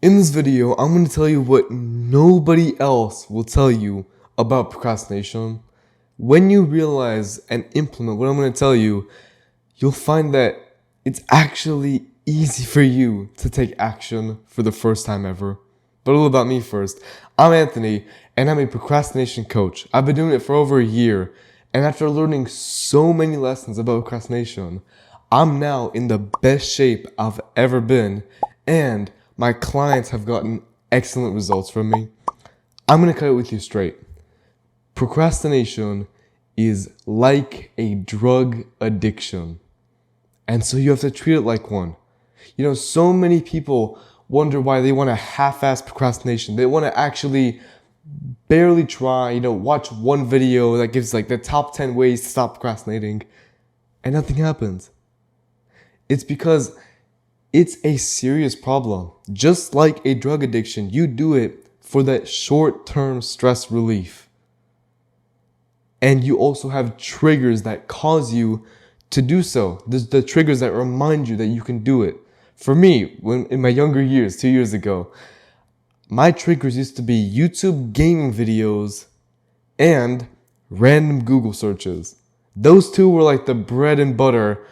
In this video, I'm going to tell you what nobody else will tell you about procrastination. When you realize and implement what I'm going to tell you, you'll find that it's actually easy for you to take action for the first time ever. But a little about me first. I'm Anthony, and I'm a procrastination coach. I've been doing it for over a year, and after learning so many lessons about procrastination, I'm now in the best shape I've ever been, and my clients have gotten excellent results from me. I'm going to cut it with you straight. Procrastination is like a drug addiction. And so you have to treat it like one. So many people wonder why they want to half-ass procrastination. They want to actually barely try, watch one video that gives like the top 10 ways to stop procrastinating, and nothing happens. It's because it's a serious problem. Just like a drug addiction, you do it for that short-term stress relief. And you also have triggers that cause you to do so. There's the triggers that remind you that you can do it. For me, when in my younger years, 2 years ago, my triggers used to be YouTube gaming videos and random Google searches. Those two were like the bread and butter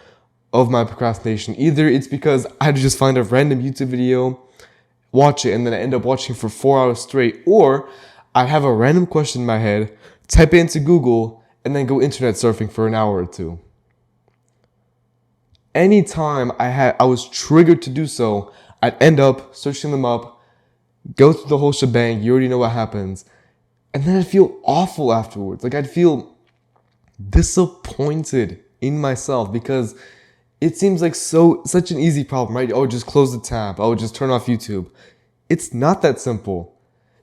of my procrastination. Either it's because I'd just find a random YouTube video, watch it, and then I end up watching for 4 hours straight, or I'd have a random question in my head, type it into Google, and then go internet surfing for an hour or two. Anytime I was triggered to do so, I'd end up searching them up, go through the whole shebang, you already know what happens, and then I'd feel awful afterwards. Like I'd feel disappointed in myself because it seems like such an easy problem, right? Oh, just close the tab. Oh, just turn off YouTube. It's not that simple.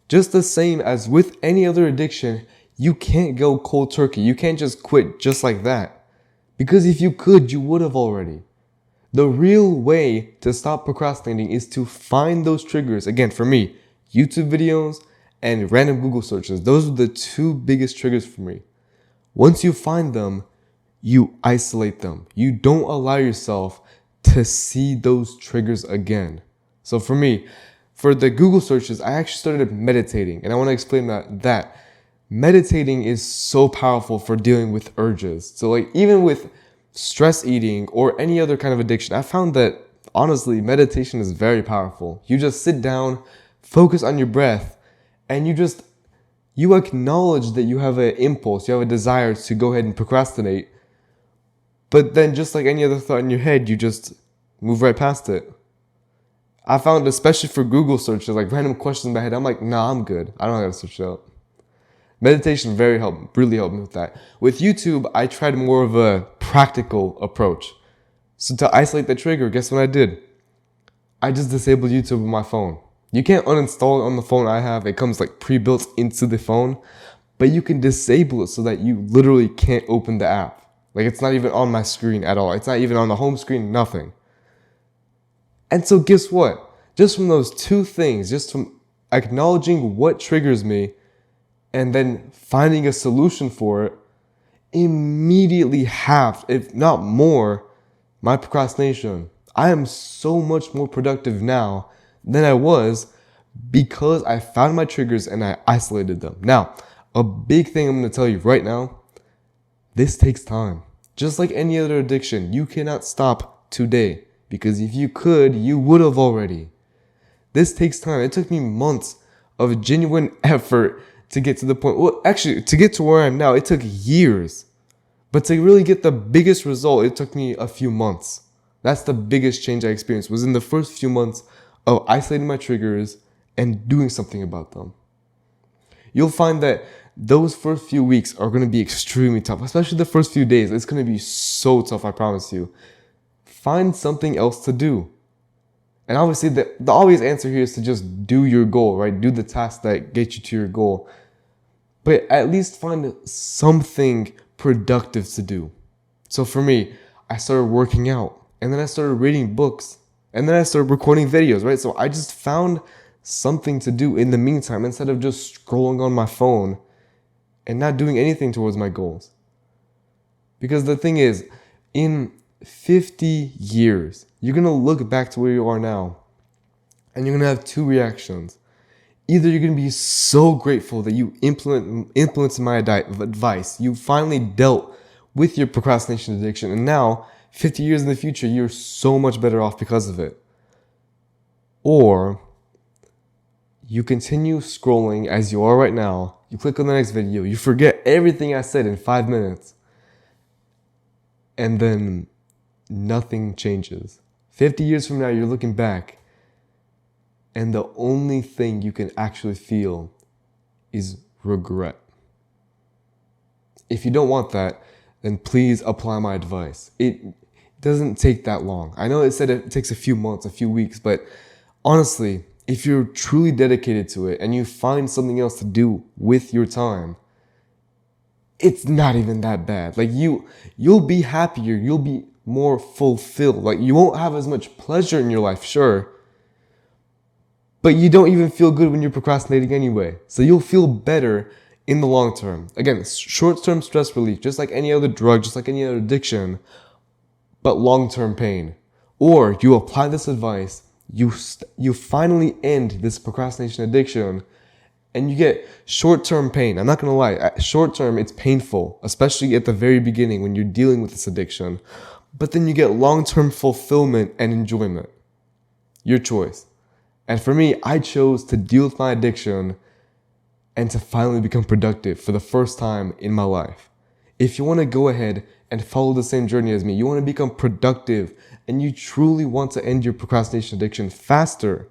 Just the same as with any other addiction, you can't go cold turkey. You can't just quit just like that. Because if you could, you would have already. The real way to stop procrastinating is to find those triggers. Again, for me, YouTube videos and random Google searches. Those are the two biggest triggers for me. Once you find them, you isolate them. You don't allow yourself to see those triggers again. So for me, for the Google searches, I actually started meditating. And I want to explain that meditating is so powerful for dealing with urges. So like even with stress eating or any other kind of addiction, I found that honestly, meditation is very powerful. You just sit down, focus on your breath, and you acknowledge that you have an impulse, you have a desire to go ahead and procrastinate. But then just like any other thought in your head, you just move right past it. I found, especially for Google searches, like random questions in my head, I'm like, nah, I'm good. I don't gotta search it up. Meditation really helped me with that. With YouTube, I tried more of a practical approach. So to isolate the trigger, guess what I did? I just disabled YouTube on my phone. You can't uninstall it on the phone I have. It comes like pre-built into the phone. But you can disable it so that you literally can't open the app. Like it's not even on my screen at all. It's not even on the home screen, nothing. And so guess what? Just from those two things, just from acknowledging what triggers me and then finding a solution for it, immediately halved, if not more, my procrastination. I am so much more productive now than I was because I found my triggers and I isolated them. Now, a big thing I'm going to tell you right now, this takes time. Just like any other addiction, you cannot stop today because if you could, you would have already. This takes time. It took me months of genuine effort to get to the point. Well, actually, to get to where I am now, it took years. But to really get the biggest result, it took me a few months. That's the biggest change I experienced, was in the first few months of isolating my triggers and doing something about them. You'll find that those first few weeks are going to be extremely tough, especially the first few days. It's going to be so tough, I promise you. Find something else to do. And obviously, the obvious answer here is to just do your goal, right? Do the task that gets you to your goal. But at least find something productive to do. So for me, I started working out, and then I started reading books, and then I started recording videos, right? So I just found something to do in the meantime instead of just scrolling on my phone and not doing anything towards my goals. Because the thing is, in 50 years, you're going to look back to where you are now And you're going to have two reactions. Either you're going to be so grateful that you implemented my advice. You finally dealt with your procrastination addiction. And now, 50 years in the future, you're so much better off because of it. Or you continue scrolling as you are right now. You click on the next video. You forget everything I said in 5 minutes. And then nothing changes. 50 years from now, you're looking back. And the only thing you can actually feel is regret. If you don't want that, then please apply my advice. It doesn't take that long. I know it said it takes a few months, a few weeks, but honestly, if you're truly dedicated to it and you find something else to do with your time, it's not even that bad. Like you'll be happier, you'll be more fulfilled. Like you won't have as much pleasure in your life, sure, but you don't even feel good when you're procrastinating anyway. So you'll feel better in the long term. Again, short-term stress relief, just like any other drug, just like any other addiction, but long-term pain. Or you apply this advice, you finally end this procrastination addiction, and you get short-term pain. I'm not going to lie. Short-term, it's painful, especially at the very beginning when you're dealing with this addiction. But then you get long-term fulfillment and enjoyment. Your choice. And for me, I chose to deal with my addiction and to finally become productive for the first time in my life. If you want to go ahead and follow the same journey as me, you want to become productive, and you truly want to end your procrastination addiction faster,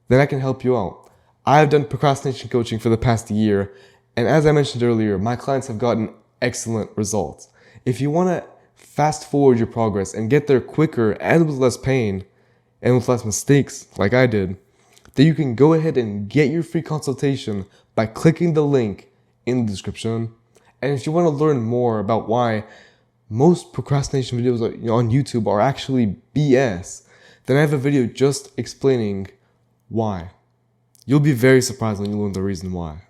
then I can help you out. I've done procrastination coaching for the past year, and as I mentioned earlier, my clients have gotten excellent results. If you want to fast forward your progress and get there quicker and with less pain and with less mistakes like I did, then you can go ahead and get your free consultation by clicking the link in the description. And if you want to learn more about why most procrastination videos on YouTube are actually BS, then I have a video just explaining why. You'll be very surprised when you learn the reason why.